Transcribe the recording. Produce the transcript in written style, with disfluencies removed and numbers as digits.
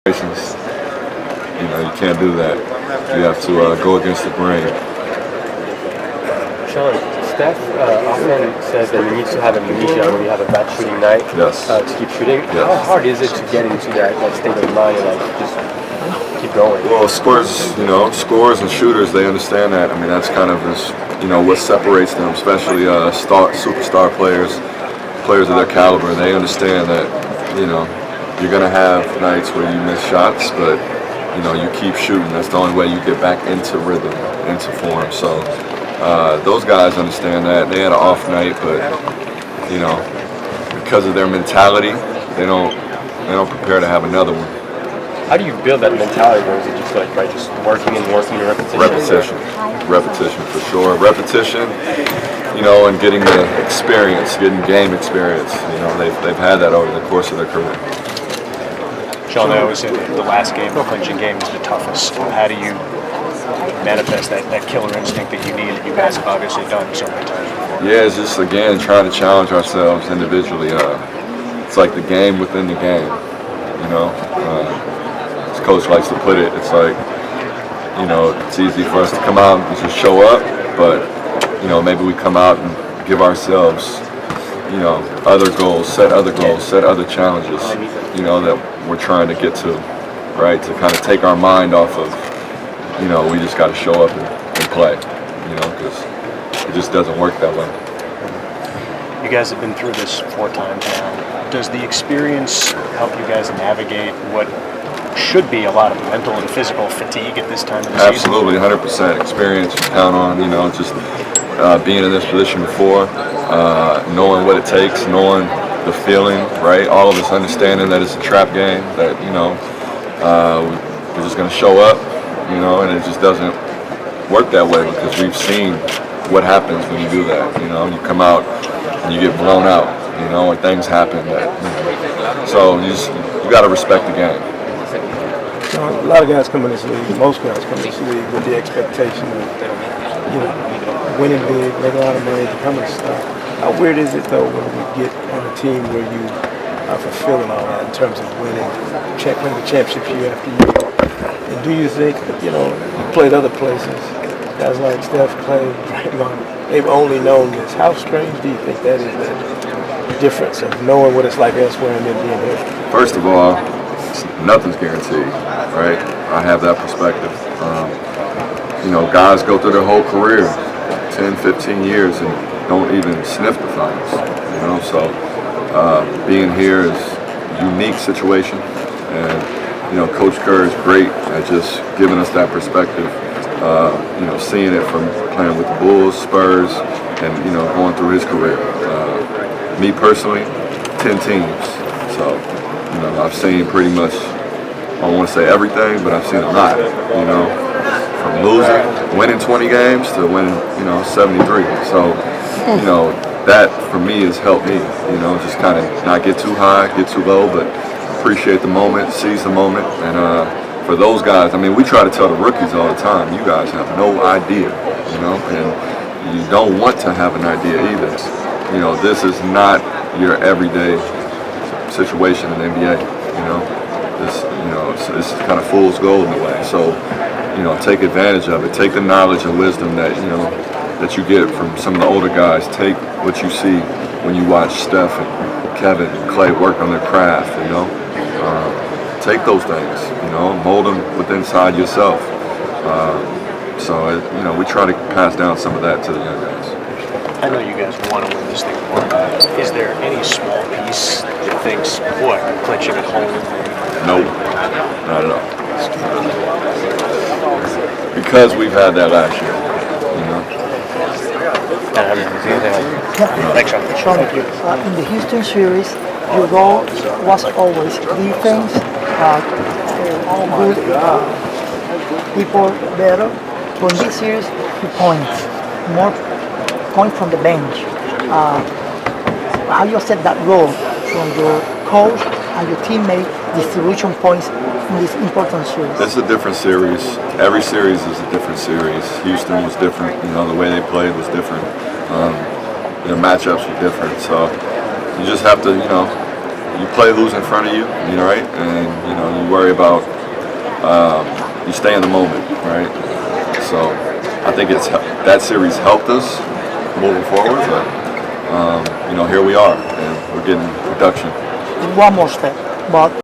You know, you can't do that. You have to go against the grain. Sean, Steph often says that he needs to have amnesia when you have a bad shooting night to keep shooting. Yes. How hard is it to get into that state of mind and just keep going? Well, scores and shooters, they understand that. I mean, that's kind of what separates them, especially superstar players of their caliber. They understand that, you're going to have nights where you miss shots, but, you keep shooting. That's the only way you get back into rhythm, into form. So those guys understand that. They had an off night, but, because of their mentality, they don't prepare to have another one. How do you build that mentality, or is it just by just working and repetition? Repetition for sure. Repetition, and getting the experience, getting game experience. They've had that over the course of their career. Sean, I always say that the last game, the clinching game, is the toughest. How do you manifest that killer instinct that you need, that you guys have obviously done so many times before? Yeah, it's just, again, trying to challenge ourselves individually. It's like the game within the game, as Coach likes to put it, it's like, it's easy for us to come out and just show up, but, maybe we come out and give ourselves, other goals, set other challenges, that we're trying to get to, right? To kind of take our mind off of, we just got to show up and play, because it just doesn't work that way. You guys have been through this 4 times now. Does the experience help you guys navigate what should be a lot of mental and physical fatigue at this time of the season? Absolutely, 100% experience you count on, just being in this position before, knowing what it takes, knowing the feeling, right? All of us understanding that it's a trap game, that, we're just going to show up, and it just doesn't work that way because we've seen what happens when you do that. You come out and you get blown out, and things happen. So you got to respect the game. A lot of guys come in this league, most guys come in this league with the expectation of, winning big, making a lot of money, becoming a star. How weird is it though when we get on a team where you are fulfilling all that in terms of winning the championships year after year? And do you think, you played other places, guys like Steph, Clay, Draymond, they've only known this. How strange do you think that is, that difference of knowing what it's like elsewhere and then being here? First of all, nothing's guaranteed, right? I have that perspective. Guys go through their whole career, 10, 15 years, and don't even sniff the finals, So being here is a unique situation, and Coach Kerr is great at just giving us that perspective. Seeing it from playing with the Bulls, Spurs, and going through his career. Me personally, 10 teams, so I've seen pretty much, I don't want to say everything, but I've seen a lot. From losing, winning 20 games to winning 73. So that for me has helped me, just kind of not get too high, get too low, but appreciate the moment, seize the moment. And for those guys, we try to tell the rookies all the time, you guys have no idea, and you don't want to have an idea either. This is not your everyday situation in the NBA, it's kind of fool's gold in a way. So, take advantage of it. Take the knowledge and wisdom that, that you get from some of the older guys. Take what you see when you watch Steph and Kevin and Clay work on their craft, take those things, mold them within inside yourself. So, we try to pass down some of that to the young guys. I know you guys want to win this thing more. Is there any small piece that thinks, boy, clinching at home? Nope, not at all. Because we've had that last year, Thanks, Sean. Sean, in the Houston series, your goal was always defense, good people better. But in this series, more points from the bench. How you set that role from your coach and your teammate distribution points in this important series? It's a different series. Every series is a different series. Houston was different. The way they played was different. Their matchups were different. So you just have to, you play who's in front of you, right? And you worry about you stay in the moment, right? So I think that series helped us moving forward, but here we are, and we're getting production. One more step, but